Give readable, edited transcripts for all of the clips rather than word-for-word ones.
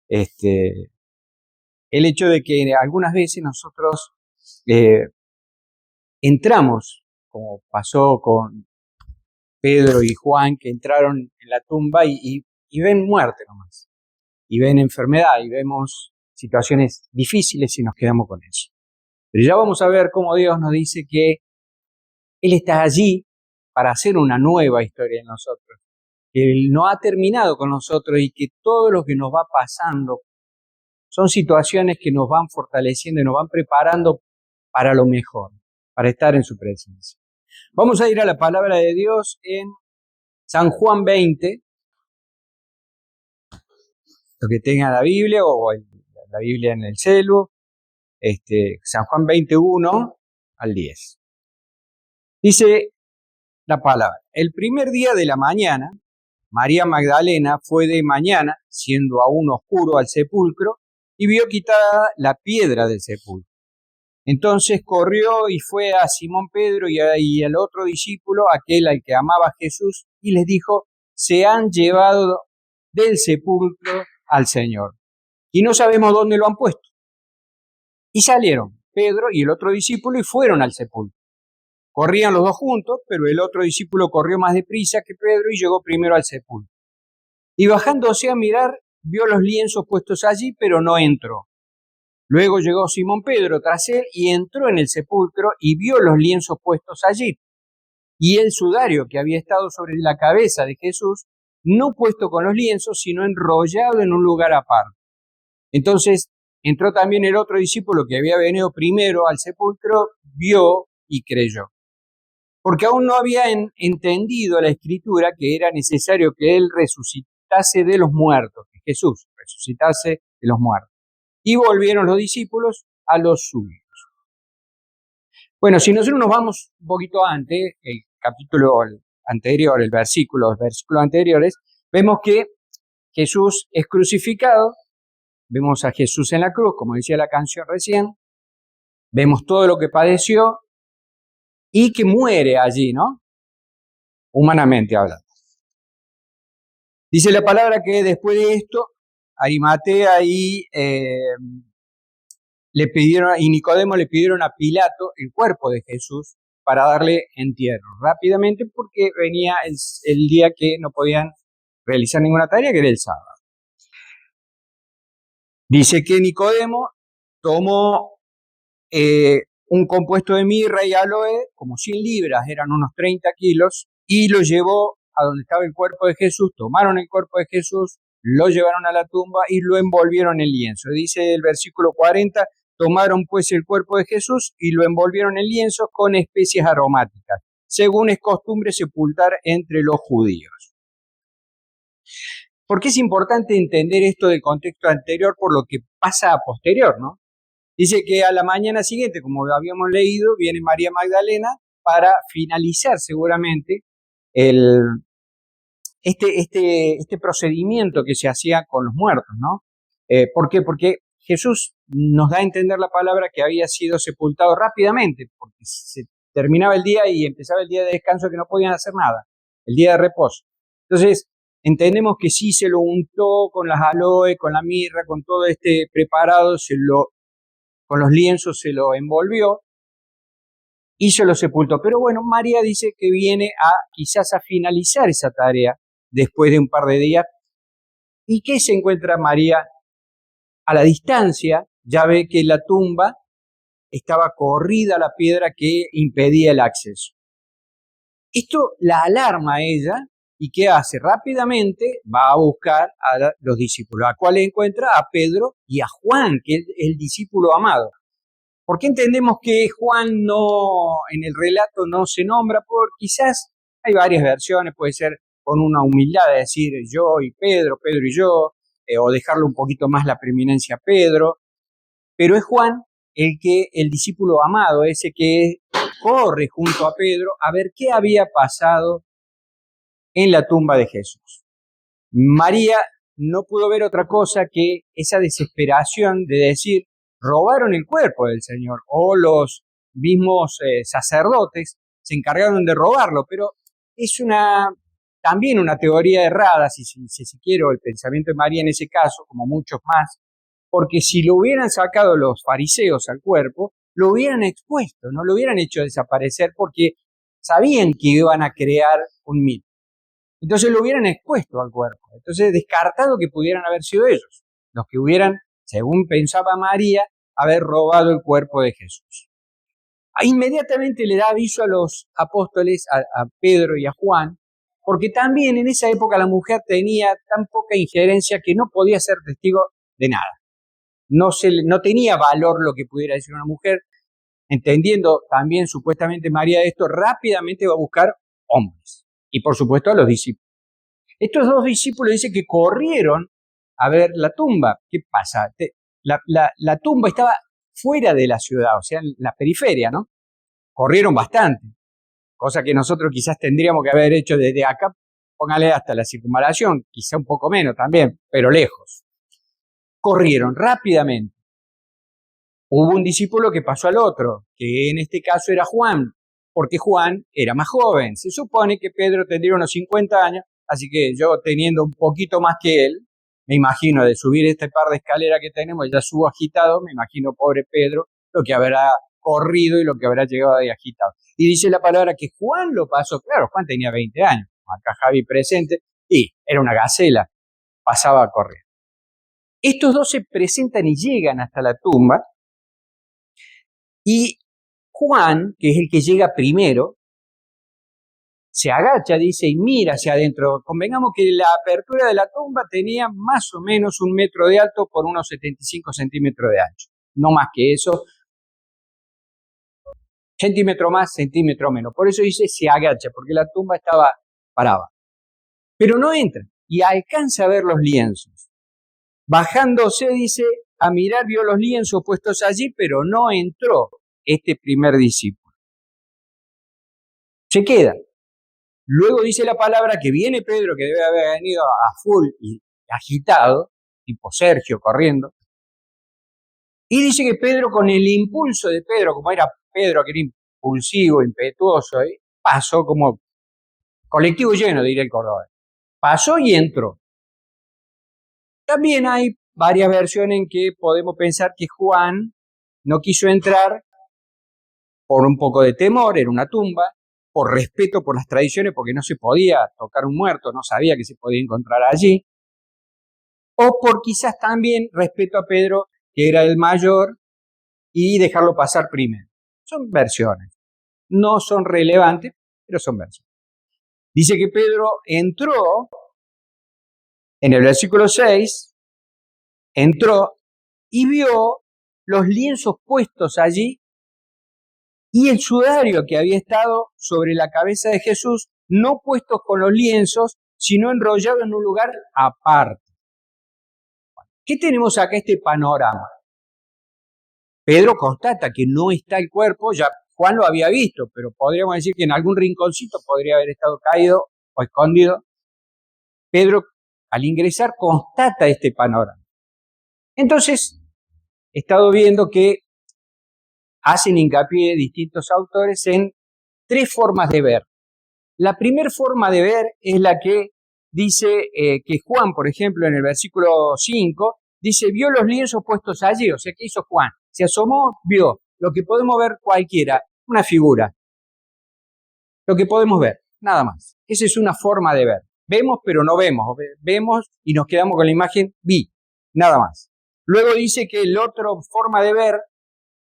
Este, el hecho de que algunas veces nosotros eh, entramos, como pasó con Pedro y Juan, que entraron en la tumba y ven muerte nomás, y ven enfermedad, y vemos situaciones difíciles y nos quedamos con eso. Pero ya vamos a ver cómo Dios nos dice que Él está allí para hacer una nueva historia en nosotros, que Él no ha terminado con nosotros y que todo lo que nos va pasando son situaciones que nos van fortaleciendo y nos van preparando para lo mejor, para estar en su presencia. Vamos a ir a la palabra de Dios en San Juan 20, lo que tenga la Biblia o la Biblia en el celu, San Juan 21 al 10. Dice la palabra: el primer día de la mañana, María Magdalena fue de mañana, siendo aún oscuro, al sepulcro y vio quitada la piedra del sepulcro. Entonces corrió y fue a Simón Pedro y al otro discípulo, aquel al que amaba a Jesús, y les dijo: se han llevado del sepulcro al Señor, y no sabemos dónde lo han puesto. Y salieron Pedro y el otro discípulo y fueron al sepulcro. Corrían los dos juntos, pero el otro discípulo corrió más deprisa que Pedro y llegó primero al sepulcro. Y bajándose a mirar, vio los lienzos puestos allí, pero no entró. Luego llegó Simón Pedro tras él y entró en el sepulcro y vio los lienzos puestos allí, y el sudario que había estado sobre la cabeza de Jesús, no puesto con los lienzos, sino enrollado en un lugar aparte. Entonces entró también el otro discípulo que había venido primero al sepulcro, vio y creyó. Porque aún no había entendido la Escritura que era necesario que Él resucitase de los muertos, que Jesús resucitase de los muertos. Y volvieron los discípulos a los suyos. Bueno, si nosotros nos vamos un poquito antes, el capítulo anterior, los versículos anteriores, vemos que Jesús es crucificado, vemos a Jesús en la cruz, como decía la canción recién, vemos todo lo que padeció y que muere allí, ¿no? Humanamente hablando. Dice la palabra que después de esto, Arimatea y Nicodemo le pidieron a Pilato el cuerpo de Jesús para darle entierro rápidamente, porque venía el día que no podían realizar ninguna tarea, que era el sábado. Dice que Nicodemo tomó un compuesto de mirra y aloe, como 100 libras, eran unos 30 kilos, y lo llevó a donde estaba el cuerpo de Jesús. Tomaron el cuerpo de Jesús, lo llevaron a la tumba y lo envolvieron en lienzo. Dice el versículo 40, tomaron pues el cuerpo de Jesús y lo envolvieron en lienzo con especias aromáticas, según es costumbre sepultar entre los judíos. ¿Por qué es importante entender esto del contexto anterior por lo que pasa a posterior, ¿no? Dice que a la mañana siguiente, como habíamos leído, viene María Magdalena para finalizar seguramente este procedimiento que se hacía con los muertos, ¿no? ¿Por qué? Porque Jesús nos da a entender la palabra que había sido sepultado rápidamente, porque se terminaba el día y empezaba el día de descanso que no podían hacer nada, el día de reposo. Entonces, entendemos que sí se lo untó con las aloe, con la mirra, con todo este preparado, con los lienzos se lo envolvió y se lo sepultó. Pero bueno, María dice que viene quizás a finalizar esa tarea después de un par de días. ¿Y qué se encuentra María? A la distancia ya ve que la tumba estaba corrida la piedra que impedía el acceso. Esto la alarma a ella, ¿y qué hace? Rápidamente va a buscar a los discípulos, a cuál encuentra a Pedro y a Juan, que es el discípulo amado. ¿Por qué entendemos que Juan en el relato no se nombra? Por quizás hay varias versiones, puede ser con una humildad de decir yo y Pedro y yo, o dejarle un poquito más la preeminencia a Pedro, pero es Juan el discípulo amado, ese que corre junto a Pedro a ver qué había pasado en la tumba de Jesús. María no pudo ver otra cosa que esa desesperación de decir, robaron el cuerpo del Señor, o los mismos sacerdotes se encargaron de robarlo, pero es una también una teoría errada, si se quiere, o el pensamiento de María en ese caso, como muchos más, porque si lo hubieran sacado los fariseos al cuerpo, lo hubieran expuesto, no lo hubieran hecho desaparecer porque sabían que iban a crear un mito. Entonces lo hubieran expuesto al cuerpo. Entonces descartado que pudieran haber sido ellos, los que hubieran, según pensaba María, haber robado el cuerpo de Jesús. Inmediatamente le da aviso a los apóstoles, a Pedro y a Juan, porque también en esa época la mujer tenía tan poca injerencia que no podía ser testigo de nada. No tenía valor lo que pudiera decir una mujer. Entendiendo también supuestamente María esto, rápidamente va a buscar hombres. Y por supuesto a los discípulos. Estos dos discípulos dicen que corrieron a ver la tumba. ¿Qué pasa? La tumba estaba fuera de la ciudad, o sea, en la periferia, ¿no? Corrieron bastante, cosa que nosotros quizás tendríamos que haber hecho desde acá, póngale hasta la circunvalación, quizá un poco menos también, pero lejos. Corrieron rápidamente. Hubo un discípulo que pasó al otro, que en este caso era Juan, porque Juan era más joven. Se supone que Pedro tendría unos 50 años, así que yo teniendo un poquito más que él, me imagino de subir este par de escaleras que tenemos, ya subo agitado, me imagino pobre Pedro, lo que habrá corrido y lo que habrá llegado ahí agitado. Y dice la palabra que Juan lo pasó, claro, Juan tenía 20 años, acá Javi presente, y era una gacela, pasaba a correr. Estos dos se presentan y llegan hasta la tumba, y Juan, que es el que llega primero, se agacha, dice, y mira hacia adentro. Convengamos que la apertura de la tumba tenía más o menos 1 metro de alto por unos 75 centímetros de ancho. No más que eso. Centímetro más, centímetro menos. Por eso dice se agacha, porque la tumba estaba parada. Pero no entra y alcanza a ver los lienzos. Bajándose, dice, a mirar, vio los lienzos puestos allí, pero no entró este primer discípulo. Se queda. Luego dice la palabra que viene Pedro, que debe haber venido a full y agitado, tipo Sergio corriendo, y dice que Pedro, con el impulso de Pedro, como era Pedro, que era impulsivo, impetuoso, pasó como colectivo lleno, diría el cordobés. Pasó y entró. También hay varias versiones en que podemos pensar que Juan no quiso entrar por un poco de temor, era una tumba, por respeto por las tradiciones, porque no se podía tocar un muerto, no sabía que se podía encontrar allí, o por quizás también respeto a Pedro, que era el mayor, y dejarlo pasar primero. Son versiones, no son relevantes, pero son versiones. Dice que Pedro entró, en el versículo 6, entró y vio los lienzos puestos allí y el sudario que había estado sobre la cabeza de Jesús, no puestos con los lienzos, sino enrollado en un lugar aparte. ¿Qué tenemos acá este panorama? Pedro constata que no está el cuerpo, ya Juan lo había visto, pero podríamos decir que en algún rinconcito podría haber estado caído o escondido. Pedro, al ingresar, constata este panorama. Entonces, he estado viendo que hacen hincapié distintos autores en 3 formas de ver. La primera forma de ver es la que dice que Juan, por ejemplo, en el versículo 5, dice, vio los lienzos puestos allí. O sea, ¿qué hizo Juan? Se asomó, vio lo que podemos ver cualquiera, una figura. Lo que podemos ver, nada más. Esa es una forma de ver. Vemos, pero no vemos. Vemos y nos quedamos con la imagen, vi, nada más. Luego dice que la otra forma de ver,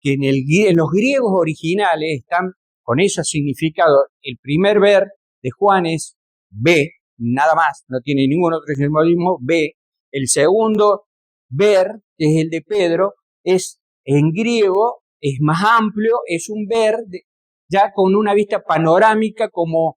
que en los griegos originales están con ese significado. El primer ver de Juan es ve, nada más, no tiene ningún otro simbolismo, ve. El segundo ver, que es el de Pedro, es en griego, es más amplio, es un ver ya con una vista panorámica, como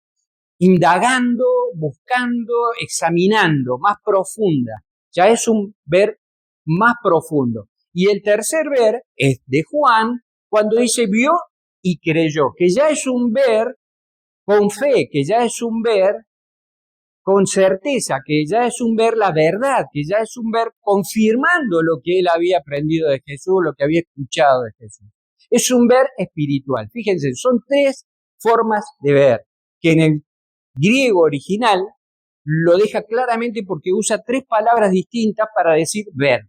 indagando, buscando, examinando, más profunda. Ya es un ver más profundo. Y el tercer ver es de Juan, cuando dice vio y creyó, que ya es un ver con fe, que ya es un ver con certeza, que ya es un ver la verdad, que ya es un ver confirmando lo que él había aprendido de Jesús, lo que había escuchado de Jesús. Es un ver espiritual. Fíjense, son 3 formas de ver, que en el griego original lo deja claramente porque usa 3 palabras distintas para decir ver,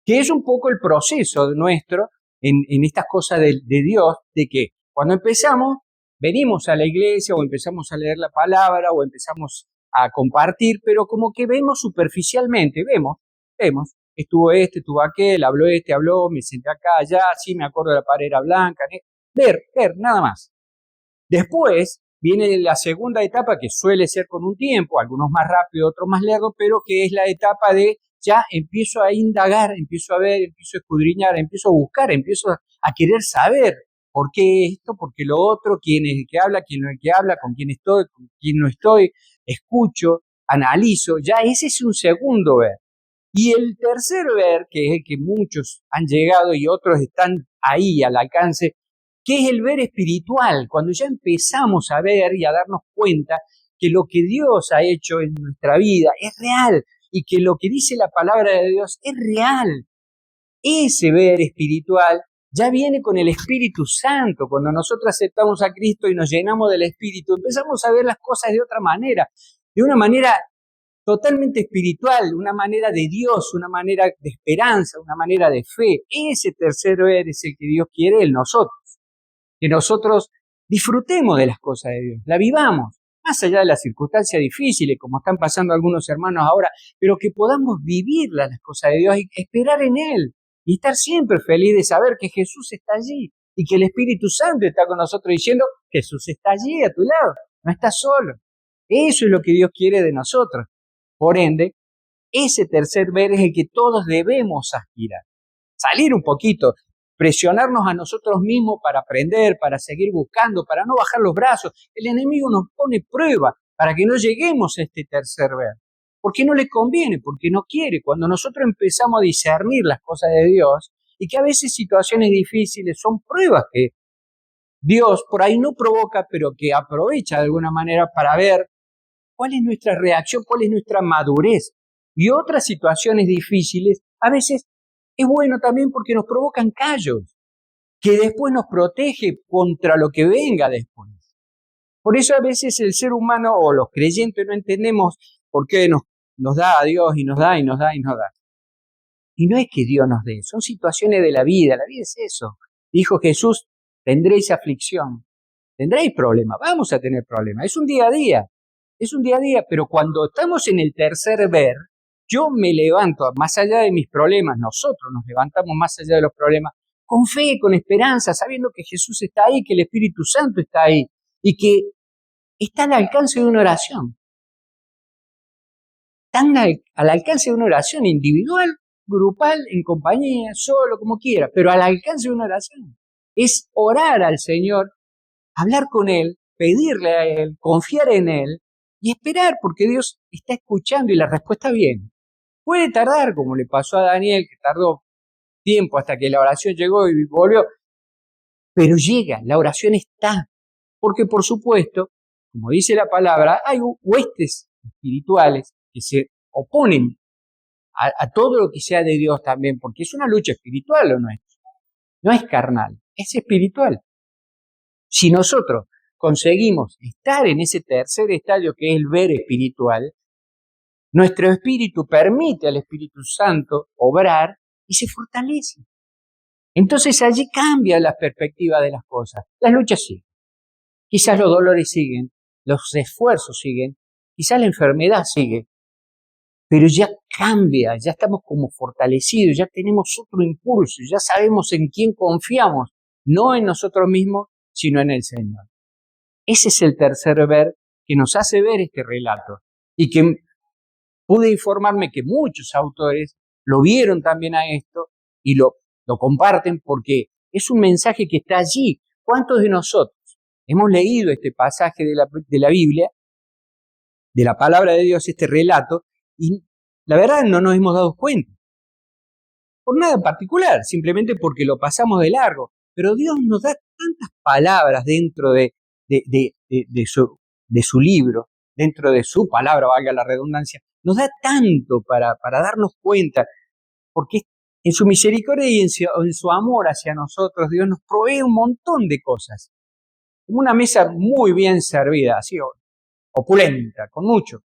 que es un poco el proceso nuestro en estas cosas de Dios, de que cuando empezamos, venimos a la iglesia o empezamos a leer la palabra o empezamos a compartir, pero como que vemos superficialmente, vemos, estuvo estuvo aquel, habló, me senté acá, allá, sí, me acuerdo de la pared era blanca, ver, nada más. Después viene la segunda etapa que suele ser con un tiempo, algunos más rápido, otros más largo, pero que es la etapa de ya empiezo a indagar, empiezo a ver, empiezo a escudriñar, empiezo a buscar, empiezo a querer saber por qué esto, por qué lo otro, quién es el que habla, quién no es el que habla, con quién estoy, con quién no estoy, escucho, analizo, ya ese es un segundo ver. Y el tercer ver, que es el que muchos han llegado y otros están ahí al alcance, que es el ver espiritual, cuando ya empezamos a ver y a darnos cuenta que lo que Dios ha hecho en nuestra vida es real y que lo que dice la palabra de Dios es real. Ese ver espiritual ya viene con el Espíritu Santo. Cuando nosotros aceptamos a Cristo y nos llenamos del Espíritu, empezamos a ver las cosas de otra manera, de una manera totalmente espiritual, una manera de Dios, una manera de esperanza, una manera de fe. Ese tercer ver es el que Dios quiere en nosotros. Que nosotros disfrutemos de las cosas de Dios, la vivamos, más allá de las circunstancias difíciles, como están pasando algunos hermanos ahora, pero que podamos vivir las cosas de Dios y esperar en Él, y estar siempre feliz de saber que Jesús está allí, y que el Espíritu Santo está con nosotros diciendo, Jesús está allí a tu lado, no estás solo. Eso es lo que Dios quiere de nosotros. Por ende, ese tercer ver es el que todos debemos aspirar. Salir un poquito, presionarnos a nosotros mismos para aprender, para seguir buscando, para no bajar los brazos. El enemigo nos pone prueba para que no lleguemos a este tercer ver. Porque no le conviene, porque no quiere. Cuando nosotros empezamos a discernir las cosas de Dios, y que a veces situaciones difíciles son pruebas que Dios por ahí no provoca, pero que aprovecha de alguna manera para ver cuál es nuestra reacción, cuál es nuestra madurez. Y otras situaciones difíciles a veces es bueno también porque nos provocan callos, que después nos protege contra lo que venga después. Por eso a veces el ser humano o los creyentes no entendemos por qué nos da a Dios y nos da y nos da y nos da. Y no es que Dios nos dé, son situaciones de la vida es eso. Dijo Jesús, tendréis aflicción, tendréis problemas, vamos a tener problemas, es un día a día. Es un día a día, pero cuando estamos en el tercer ver, yo me levanto más allá de mis problemas, nosotros nos levantamos más allá de los problemas, con fe, con esperanza, sabiendo que Jesús está ahí, que el Espíritu Santo está ahí y que está al alcance de una oración. Están al alcance de una oración individual, grupal, en compañía, solo, como quiera, pero al alcance de una oración. Es orar al Señor, hablar con Él, pedirle a Él, confiar en Él, y esperar, porque Dios está escuchando y la respuesta viene. Puede tardar, como le pasó a Daniel, que tardó tiempo hasta que la oración llegó y volvió, pero llega, la oración está. Porque, por supuesto, como dice la palabra, hay huestes espirituales que se oponen a todo lo que sea de Dios también, porque es una lucha espiritual, ¿o no es? No es carnal, es espiritual. Si nosotros conseguimos estar en ese tercer estadio que es el ver espiritual, nuestro espíritu permite al Espíritu Santo obrar y se fortalece. Entonces allí cambia la perspectiva de las cosas. Las luchas siguen. Quizás los dolores siguen, los esfuerzos siguen, quizás la enfermedad sigue, pero ya cambia, ya estamos como fortalecidos, ya tenemos otro impulso, ya sabemos en quién confiamos, no en nosotros mismos, sino en el Señor. Ese es el tercer ver que nos hace ver este relato y que pude informarme que muchos autores lo vieron también a esto y lo comparten porque es un mensaje que está allí. ¿Cuántos de nosotros hemos leído este pasaje de la Biblia, de la palabra de Dios, este relato, y la verdad no nos hemos dado cuenta? Por nada en particular, simplemente porque lo pasamos de largo. Pero Dios nos da tantas palabras dentro de su libro, dentro de su palabra, valga la redundancia, nos da tanto para darnos cuenta, porque en su misericordia y en su amor hacia nosotros, Dios nos provee un montón de cosas. Una mesa muy bien servida, así opulenta, con mucho.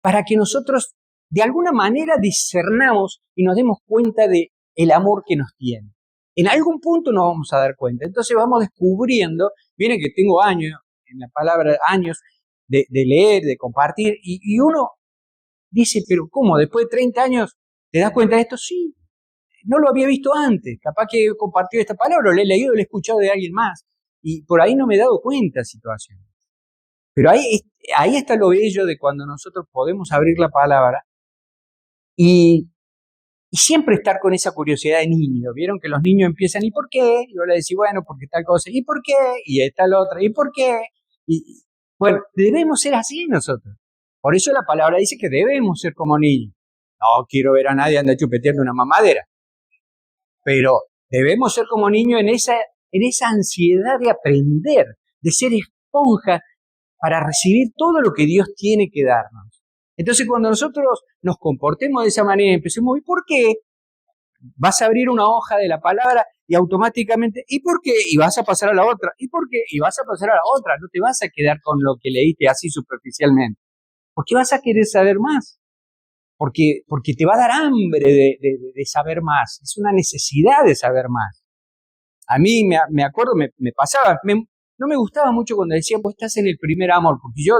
para que nosotros de alguna manera discernamos y nos demos cuenta de el amor que nos tiene. En algún punto nos vamos a dar cuenta. Entonces vamos descubriendo, miren que tengo años, en la palabra años, de leer, de compartir, y uno dice, pero ¿cómo? Después de 30 años, ¿te das cuenta de esto? Sí, no lo había visto antes. Capaz que he compartido esta palabra, lo he leído, lo he escuchado de alguien más. Y por ahí no me he dado cuenta de situaciones. Pero ahí está lo bello de cuando nosotros podemos abrir la palabra y siempre estar con esa curiosidad de niño. ¿Vieron que los niños empiezan, ¿y por qué? Y yo le decía, bueno, porque tal cosa, ¿y por qué? Y está la otra, ¿y por qué? Y bueno, debemos ser así nosotros. Por eso la palabra dice que debemos ser como niños. No quiero ver a nadie andar chupeteando una mamadera. Pero debemos ser como niños en esa ansiedad de aprender, de ser esponja para recibir todo lo que Dios tiene que darnos. Entonces, cuando nosotros nos comportemos de esa manera, empecemos, ¿y por qué? Vas a abrir una hoja de la palabra y automáticamente, ¿y por qué? Y vas a pasar a la otra, ¿y por qué? Y vas a pasar a la otra, no te vas a quedar con lo que leíste así superficialmente, porque vas a querer saber más, porque te va a dar hambre de saber más, es una necesidad de saber más. A mí me acuerdo, me pasaba, no me gustaba mucho cuando decían, vos estás en el primer amor, porque yo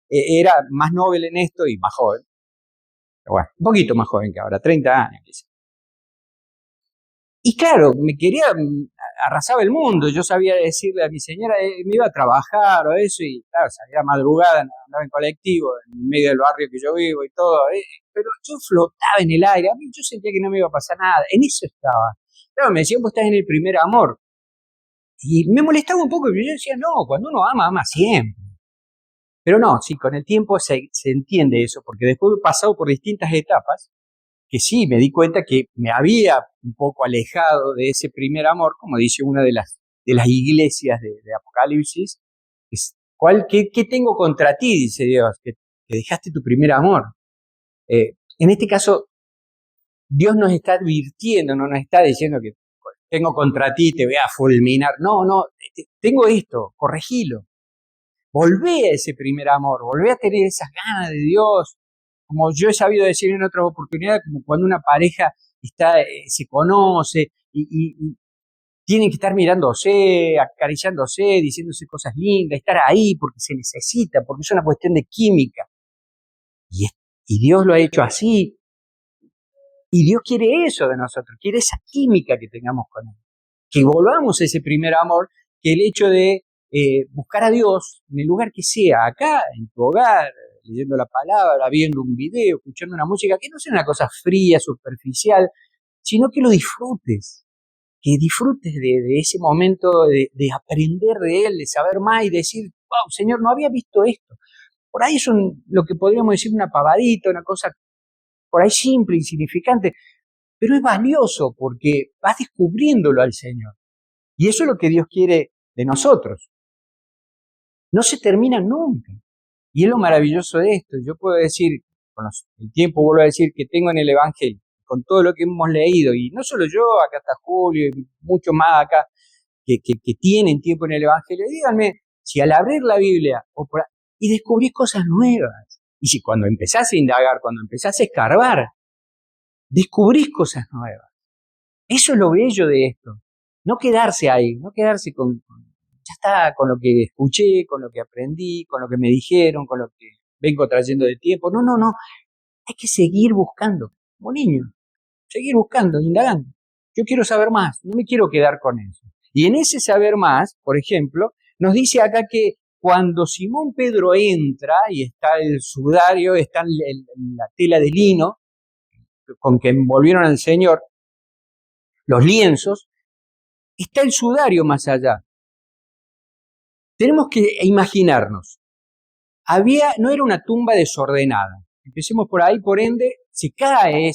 era más novel en esto y más joven. Pero bueno, un poquito más joven que ahora, 30 años quizás. Y claro, me quería, arrasaba el mundo. Yo sabía decirle a mi señora, me iba a trabajar o eso, y claro, salía madrugada, andaba en colectivo, en medio del barrio que yo vivo y todo, pero yo flotaba en el aire, a mí yo sentía que no me iba a pasar nada, en eso estaba. Claro, me decían, vos estás en el primer amor. Y me molestaba un poco, porque yo decía, no, cuando uno ama, ama siempre. Pero no, sí, con el tiempo se entiende eso, porque después he pasado por distintas etapas, que sí, me di cuenta que me había un poco alejado de ese primer amor, como dice una de las iglesias de Apocalipsis, ¿qué tengo contra ti? Dice Dios, que dejaste tu primer amor. En este caso, Dios nos está advirtiendo, no nos está diciendo que tengo contra ti, te voy a fulminar. No, tengo esto, corregilo. Volvé a ese primer amor, volvé a tener esas ganas de Dios, como yo he sabido decir en otras oportunidades, como cuando una pareja se conoce y tienen que estar mirándose, acariciándose, diciéndose cosas lindas, estar ahí porque se necesita, porque es una cuestión de química. Y Dios lo ha hecho así. Y Dios quiere eso de nosotros, quiere esa química que tengamos con Él. Que volvamos a ese primer amor, que el hecho de buscar a Dios en el lugar que sea, acá, en tu hogar, leyendo la palabra, viendo un video, escuchando una música, que no sea una cosa fría, superficial, sino que lo disfrutes, que disfrutes de ese momento de aprender de Él, de saber más y decir, wow, Señor, no había visto esto. Por ahí es lo que podríamos decir una pavadita, una cosa por ahí simple, insignificante, pero es valioso porque vas descubriéndolo al Señor. Y eso es lo que Dios quiere de nosotros. No se termina nunca. Y es lo maravilloso de esto. Yo puedo decir, con el tiempo vuelvo a decir que tengo en el Evangelio, con todo lo que hemos leído, y no solo yo, acá está Julio y muchos más acá que tienen tiempo en el Evangelio, díganme si al abrir la Biblia y descubrís cosas nuevas, y si cuando empezás a indagar, cuando empezás a escarbar, descubrís cosas nuevas. Eso es lo bello de esto. No quedarse ahí, no quedarse ya está, con lo que escuché, con lo que aprendí, con lo que me dijeron, con lo que vengo trayendo de tiempo. No. Hay que seguir buscando, como niño. Seguir buscando, indagando. Yo quiero saber más, no me quiero quedar con eso. Y en ese saber más, por ejemplo, nos dice acá que cuando Simón Pedro entra y está el sudario, está la tela de lino con que envolvieron al Señor, los lienzos, está el sudario más allá. Tenemos que imaginarnos, no era una tumba desordenada. Empecemos por ahí, por ende, se cae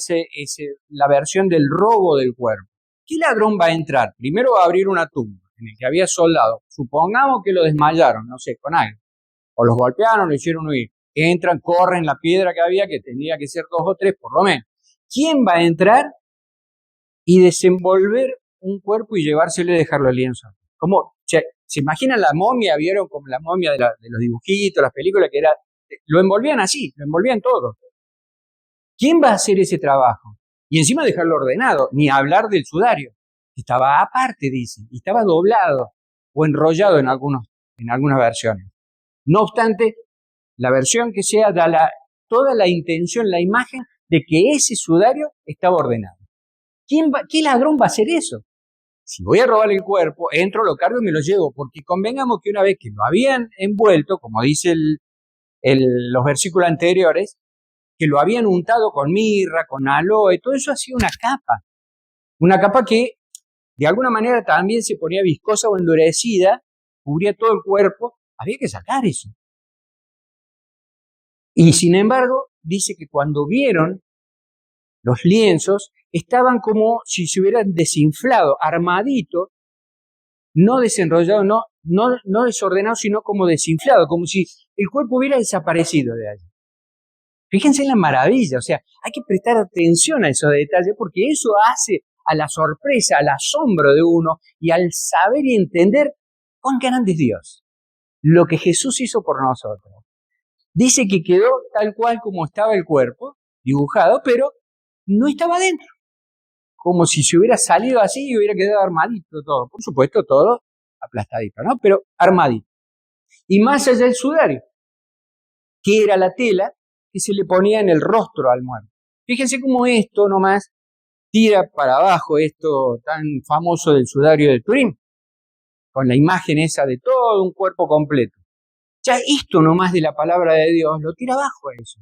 la versión del robo del cuerpo. ¿Qué ladrón va a entrar? Primero va a abrir una tumba en la que había soldados. Supongamos que lo desmayaron, no sé, con algo. O los golpearon, lo hicieron huir. Entran, corren la piedra que había, que tenía que ser 2 o 3 por lo menos. ¿Quién va a entrar y desenvolver un cuerpo y llevárselo y dejarlo al lienzo? ¿Se imaginan la momia? ¿Vieron como la momia de los dibujitos, las películas, que era lo envolvían así, lo envolvían todo. ¿Quién va a hacer ese trabajo? Y encima dejarlo ordenado, ni hablar del sudario. Estaba aparte, dice, y estaba doblado o enrollado en algunas versiones. No obstante, la versión que sea da toda la intención, la imagen de que ese sudario estaba ordenado. ¿Qué ladrón va a hacer eso? Si voy a robar el cuerpo, entro, lo cargo y me lo llevo, porque convengamos que una vez que lo habían envuelto, como dice los versículos anteriores, que lo habían untado con mirra, con aloe, todo eso hacía una capa que de alguna manera también se ponía viscosa o endurecida, cubría todo el cuerpo, había que sacar eso. Y sin embargo, dice que cuando vieron los lienzos, estaban como si se hubieran desinflado, armadito, no desenrollado, no desordenado, sino como desinflado, como si el cuerpo hubiera desaparecido de allí. Fíjense en la maravilla, o sea, hay que prestar atención a esos detalles porque eso hace a la sorpresa, al asombro de uno y al saber y entender cuán grande es Dios, lo que Jesús hizo por nosotros. Dice que quedó tal cual como estaba el cuerpo, dibujado, pero no estaba dentro, como si se hubiera salido así y hubiera quedado armadito todo. Por supuesto, todo aplastadito, ¿no? Pero armadito. Y más allá del sudario, que era la tela que se le ponía en el rostro al muerto. Fíjense cómo esto nomás tira para abajo esto tan famoso del sudario de Turín, con la imagen esa de todo un cuerpo completo. Ya esto nomás de la palabra de Dios lo tira abajo a eso.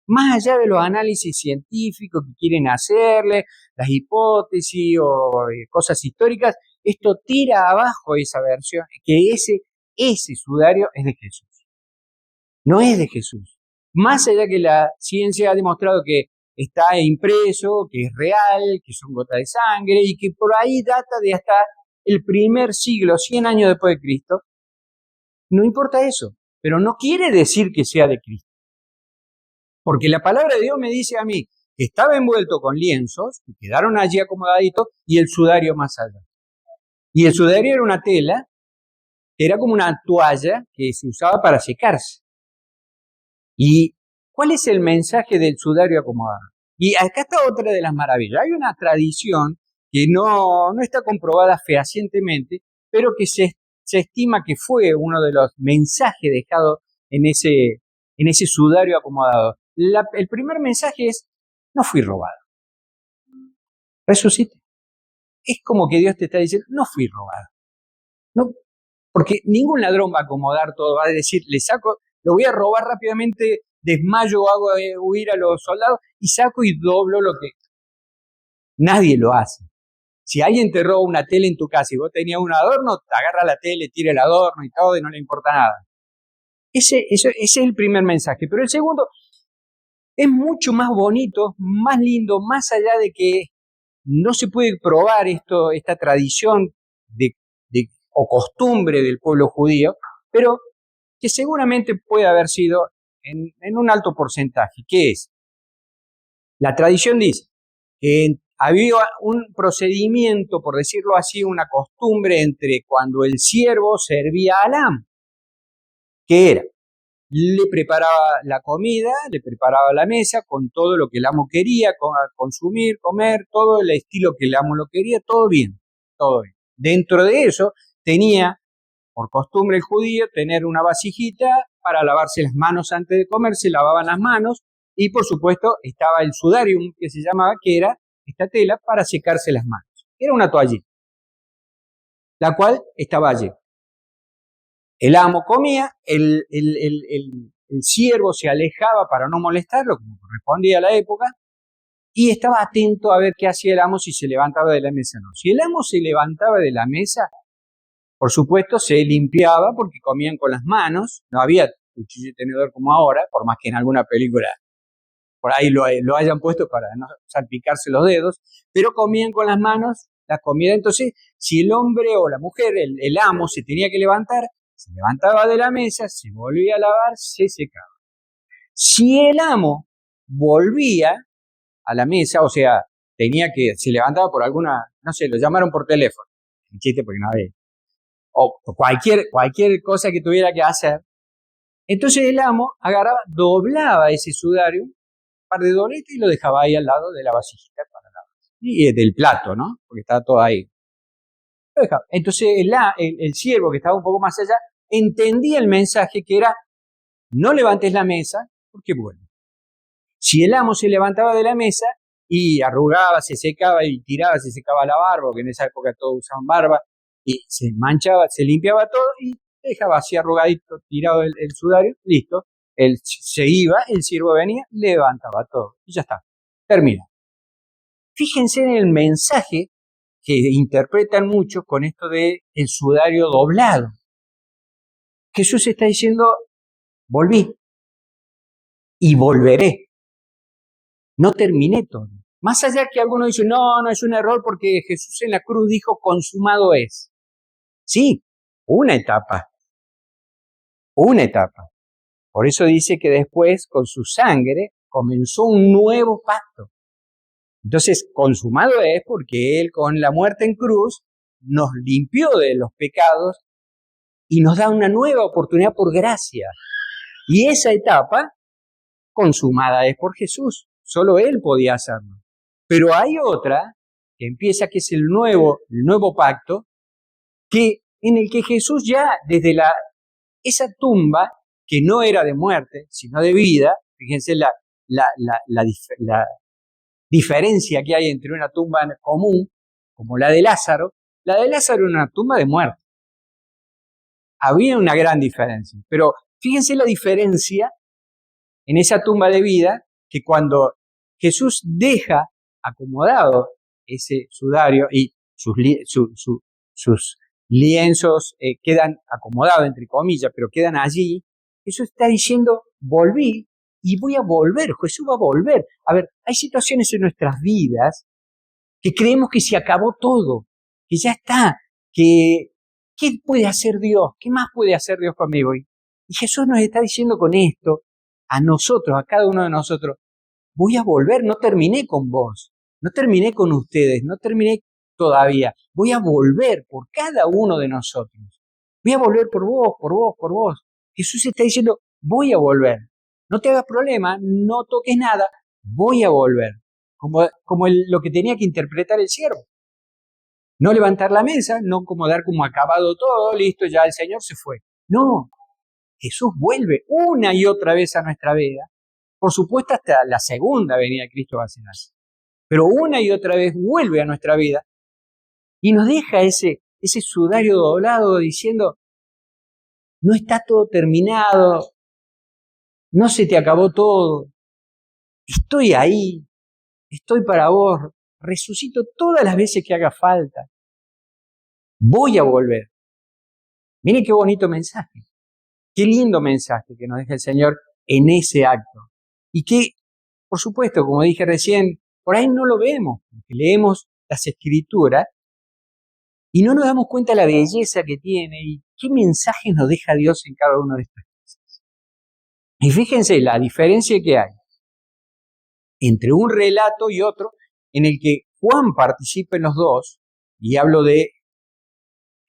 Más allá de los análisis científicos que quieren hacerle, las hipótesis o cosas históricas, esto tira abajo esa versión, que ese sudario es de Jesús. No es de Jesús. Más allá que la ciencia ha demostrado que está impreso, que es real, que son gotas de sangre y que por ahí data de hasta el primer siglo, 100 años después de Cristo, no importa eso, pero no quiere decir que sea de Cristo. Porque la palabra de Dios me dice a mí que estaba envuelto con lienzos, que quedaron allí acomodaditos, y el sudario más allá. Y el sudario era una tela, era como una toalla que se usaba para secarse. ¿Y cuál es el mensaje del sudario acomodado? Y acá está otra de las maravillas. Hay una tradición que no está comprobada fehacientemente, pero que se estima que fue uno de los mensajes dejados en ese sudario acomodado. El primer mensaje es: no fui robado. Resucité. Es como que Dios te está diciendo: no fui robado. No, porque ningún ladrón va a acomodar todo, va a decir: lo voy a robar rápidamente, desmayo, hago huir a los soldados y saco y doblo lo que... Nadie lo hace. Si alguien te roba una tele en tu casa y vos tenías un adorno, te agarra la tele, tira el adorno y todo y no le importa nada. Ese es el primer mensaje. Pero el segundo es mucho más bonito, más lindo, más allá de que no se puede probar esta tradición o costumbre del pueblo judío, pero que seguramente puede haber sido en un alto porcentaje. ¿Qué es? La tradición dice que había un procedimiento, por decirlo así, una costumbre entre cuando el siervo servía al amo. ¿Qué era? Le preparaba la comida, le preparaba la mesa con todo lo que el amo quería consumir, comer, todo el estilo que el amo lo quería, todo bien, todo bien. Dentro de eso tenía, por costumbre el judío, tener una vasijita para lavarse las manos antes de comer, se lavaban las manos y por supuesto estaba el sudarium que se llamaba, que era esta tela para secarse las manos. Era una toallita, la cual estaba allí. El amo comía, el siervo se alejaba para no molestarlo, como correspondía a la época, y estaba atento a ver qué hacía el amo, si se levantaba de la mesa o no. Si el amo se levantaba de la mesa, por supuesto se limpiaba porque comían con las manos, no había cuchillo y tenedor como ahora, por más que en alguna película por ahí lo hayan puesto para no salpicarse los dedos, pero comían con las manos la comida. Entonces, si el hombre o la mujer, el amo, se tenía que levantar, se levantaba de la mesa, se volvía a lavar, se secaba. Si el amo volvía a la mesa, o sea, se levantaba por alguna, no sé, lo llamaron por teléfono, un chiste porque no había, o cualquier cosa que tuviera que hacer, Entonces el amo agarraba, doblaba ese sudario, un par de dobletes y lo dejaba ahí al lado de la vasijita para lavar. Y del plato, ¿no? Porque estaba todo ahí. Lo dejaba. Entonces el siervo que estaba un poco más allá entendía el mensaje que era: no levantes la mesa porque vuelve. Si el amo se levantaba de la mesa y arrugaba, se secaba y tiraba, se secaba la barba, porque en esa época todos usaban barba, y se manchaba, se limpiaba todo y dejaba así arrugadito, tirado el sudario, listo. Él se iba, el siervo venía, levantaba todo y ya está, termina. Fíjense en el mensaje que interpretan mucho con esto de el sudario doblado. Jesús está diciendo: volví y volveré. No terminé todo. Más allá que algunos dicen: no es un error porque Jesús en la cruz dijo consumado es. Sí, una etapa. Por eso dice que después con su sangre comenzó un nuevo pacto. Entonces, consumado es porque Él con la muerte en cruz nos limpió de los pecados y nos da una nueva oportunidad por gracia. Y esa etapa consumada es por Jesús. Solo Él podía hacerlo. Pero hay otra que empieza, que es el nuevo pacto, en el que Jesús ya desde esa tumba, que no era de muerte, sino de vida, fíjense la diferencia que hay entre una tumba común, como la de Lázaro era una tumba de muerte. Había una gran diferencia, pero fíjense la diferencia en esa tumba de vida, que cuando Jesús deja acomodado ese sudario y sus lienzos quedan acomodados, entre comillas, pero quedan allí, Jesús está diciendo: volví y voy a volver, Jesús va a volver. A ver, hay situaciones en nuestras vidas que creemos que se acabó todo, que ya está, ¿qué puede hacer Dios? ¿Qué más puede hacer Dios conmigo? Y Jesús nos está diciendo con esto, a nosotros, a cada uno de nosotros: voy a volver, no terminé con vos, no terminé con ustedes, no terminé todavía, voy a volver por cada uno de nosotros, voy a volver por vos. Jesús está diciendo: voy a volver, no te hagas problema, no toques nada, voy a volver, como lo que tenía que interpretar el siervo. No levantar la mesa, no como dar como acabado todo, listo, ya el Señor se fue. No, Jesús vuelve una y otra vez a nuestra vida. Por supuesto, hasta la segunda venida de Cristo va a ser así. Pero una y otra vez vuelve a nuestra vida y nos deja ese sudario doblado diciendo: no está todo terminado, no se te acabó todo, estoy ahí, estoy para vos, resucito todas las veces que haga falta, voy a volver. Miren qué bonito mensaje, qué lindo mensaje que nos deja el Señor en ese acto. Y que, por supuesto, como dije recién, por ahí no lo vemos, porque leemos las Escrituras y no nos damos cuenta de la belleza que tiene y qué mensajes nos deja Dios en cada una de estas cosas. Y fíjense la diferencia que hay entre un relato y otro, en el que Juan participa en los dos, y hablo de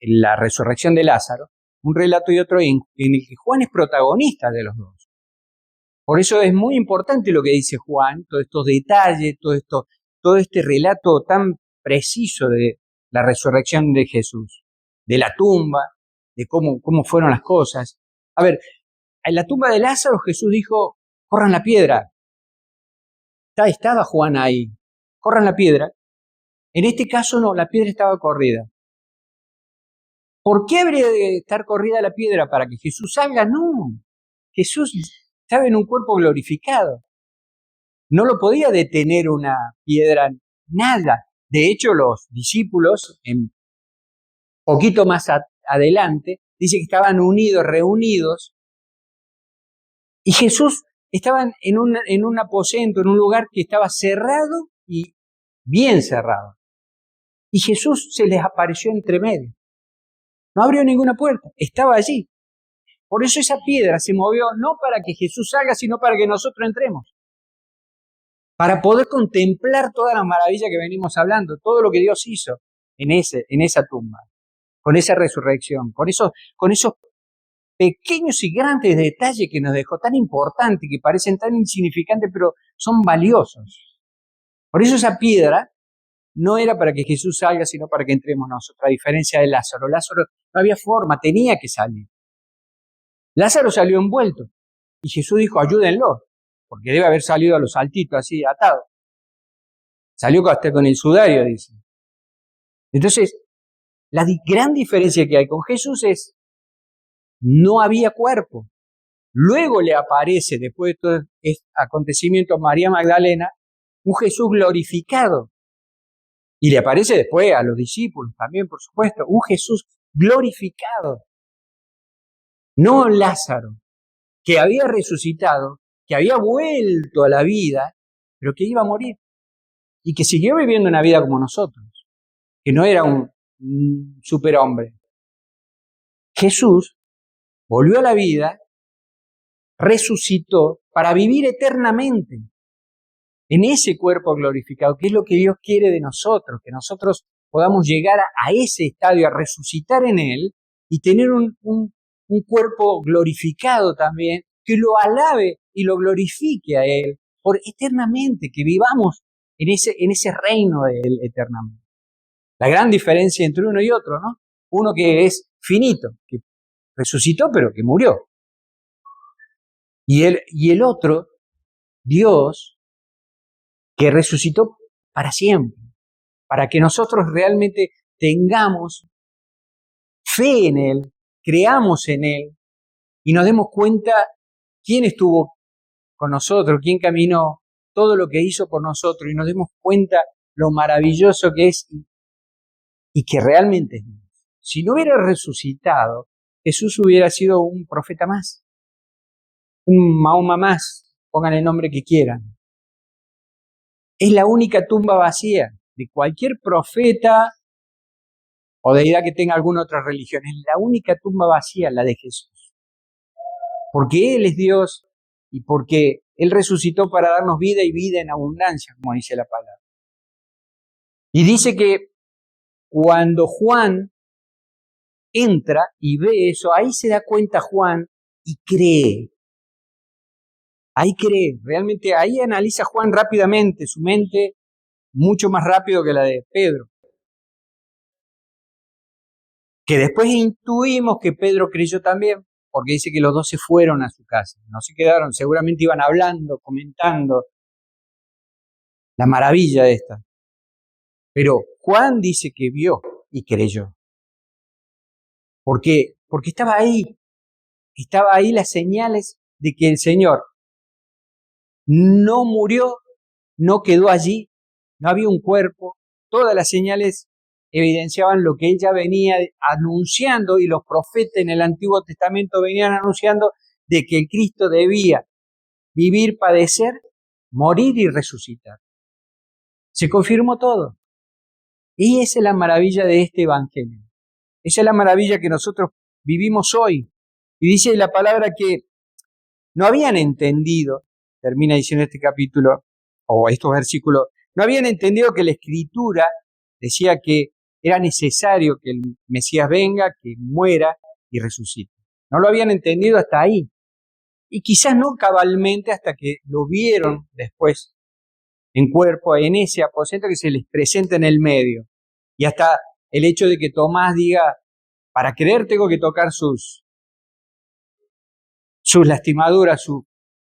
la resurrección de Lázaro, un relato y otro en el que Juan es protagonista de los dos. Por eso es muy importante lo que dice Juan, todos estos detalles, todo este relato tan preciso de la resurrección de Jesús, de la tumba, de cómo fueron las cosas. A ver, en la tumba de Lázaro Jesús dijo: corran la piedra. Estaba Juan ahí, corran la piedra. En este caso no, la piedra estaba corrida. ¿Por qué habría de estar corrida la piedra? ¿Para que Jesús salga? No, Jesús estaba en un cuerpo glorificado. No lo podía detener una piedra, nada. De hecho, los discípulos, en poquito más adelante, dice que estaban reunidos, y Jesús estaba en un aposento, en un lugar que estaba cerrado y bien cerrado. Y Jesús se les apareció entre medio. No abrió ninguna puerta, estaba allí. Por eso esa piedra se movió no para que Jesús salga, sino para que nosotros entremos. Para poder contemplar toda la maravilla que venimos hablando, todo lo que Dios hizo en esa tumba, con esa resurrección, con esos pequeños y grandes detalles que nos dejó tan importantes, que parecen tan insignificantes, pero son valiosos. Por eso esa piedra no era para que Jesús salga, sino para que entremos nosotros, a diferencia de Lázaro. Lázaro no había forma, tenía que salir. Lázaro salió envuelto y Jesús dijo, ayúdenlo, porque debe haber salido a los saltitos así, atado. Salió hasta con el sudario, dice. Entonces, la gran diferencia que hay con Jesús es, no había cuerpo. Luego le aparece, después de todo este acontecimiento a María Magdalena, un Jesús glorificado. Y le aparece después a los discípulos también, por supuesto, un Jesús glorificado. No Lázaro, que había resucitado, que había vuelto a la vida, pero que iba a morir. Y que siguió viviendo una vida como nosotros, que no era un superhombre. Jesús volvió a la vida, resucitó para vivir eternamente en ese cuerpo glorificado, que es lo que Dios quiere de nosotros, que nosotros podamos llegar a ese estadio, a resucitar en Él y tener un cuerpo glorificado también, que lo alabe y lo glorifique a Él por eternamente, que vivamos en ese reino de Él eternamente. La gran diferencia entre uno y otro, ¿no? Uno que es finito, que resucitó pero que murió. Y el otro, Dios, que resucitó para siempre, para que nosotros realmente tengamos fe en Él, creamos en Él y nos demos cuenta quién estuvo con nosotros, quién caminó, todo lo que hizo por nosotros y nos demos cuenta lo maravilloso que es y que realmente es Dios. Si no hubiera resucitado, Jesús hubiera sido un profeta más, un Mahoma más, pongan el nombre que quieran. Es la única tumba vacía de cualquier profeta o deidad que tenga alguna otra religión. Es la única tumba vacía, la de Jesús. Porque Él es Dios y porque Él resucitó para darnos vida y vida en abundancia, como dice la palabra. Y dice que cuando Juan entra y ve eso, ahí se da cuenta Juan y cree. Ahí cree, realmente ahí analiza Juan rápidamente, su mente mucho más rápido que la de Pedro. Que después intuimos que Pedro creyó también, porque dice que los dos se fueron a su casa, no se quedaron, seguramente iban hablando, comentando la maravilla de esta. Pero Juan dice que vio y creyó. ¿Por qué? Porque estaba ahí las señales de que el Señor no murió, no quedó allí, no había un cuerpo, todas las señales evidenciaban lo que él ya venía anunciando y los profetas en el Antiguo Testamento venían anunciando de que el Cristo debía vivir, padecer, morir y resucitar. Se confirmó todo. Y esa es la maravilla de este Evangelio. Esa es la maravilla que nosotros vivimos hoy. Y dice la palabra que no habían entendido, termina diciendo este capítulo, o estos versículos, no habían entendido que la Escritura decía que era necesario que el Mesías venga, que muera y resucite. No lo habían entendido hasta ahí. Y quizás no cabalmente hasta que lo vieron después en cuerpo, en ese aposento que se les presenta en el medio. Y hasta el hecho de que Tomás diga, para creer tengo que tocar sus lastimaduras, los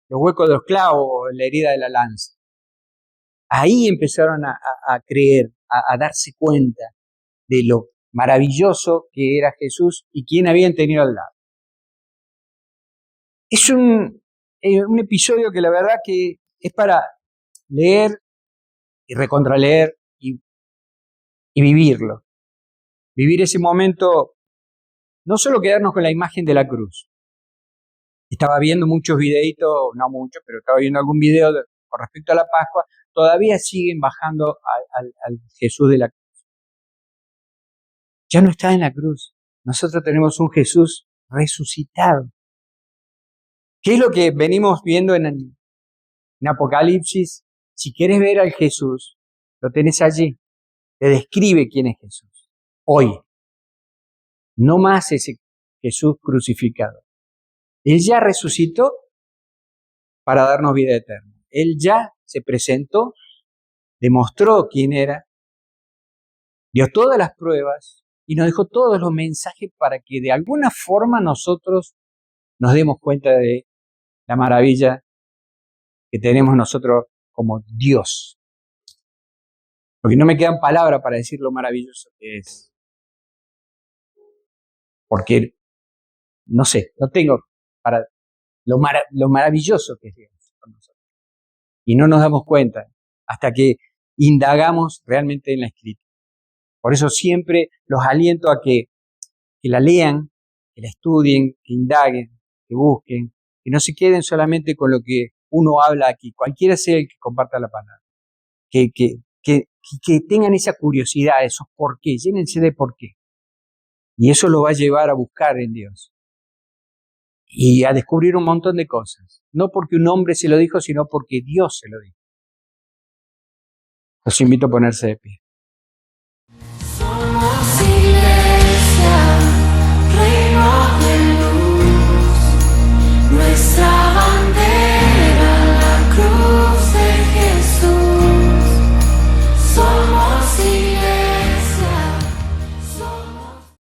huecos de los clavos, la herida de la lanza. Ahí empezaron a creer, a darse cuenta de lo maravilloso que era Jesús y quién habían tenido al lado. Es un episodio que la verdad que es para leer y recontraleer y vivirlo. Vivir ese momento, no solo quedarnos con la imagen de la cruz. Estaba viendo muchos videitos, no muchos, pero estaba viendo algún video con respecto a la Pascua, todavía siguen bajando al Jesús de la cruz. Ya no está en la cruz. Nosotros tenemos un Jesús resucitado. ¿Qué es lo que venimos viendo en Apocalipsis? Si quieres ver al Jesús, lo tenés allí. Te describe quién es Jesús. Hoy. No más ese Jesús crucificado. Él ya resucitó para darnos vida eterna. Él ya se presentó, demostró quién era, dio todas las pruebas y nos dejó todos los mensajes para que de alguna forma nosotros nos demos cuenta de la maravilla que tenemos nosotros como Dios. Porque no me quedan palabras para decir lo maravilloso que es. Porque, no sé, no tengo para lo maravilloso que es Dios con nosotros. Y no nos damos cuenta hasta que indagamos realmente en la Escritura. Por eso siempre los aliento a que la lean, que la estudien, que indaguen, que busquen, que no se queden solamente con lo que uno habla aquí, cualquiera sea el que comparta la palabra. Que tengan esa curiosidad, esos por qué, llénense de por qué. Y eso lo va a llevar a buscar en Dios. Y a descubrir un montón de cosas. No porque un hombre se lo dijo, sino porque Dios se lo dijo. Los invito a ponerse de pie.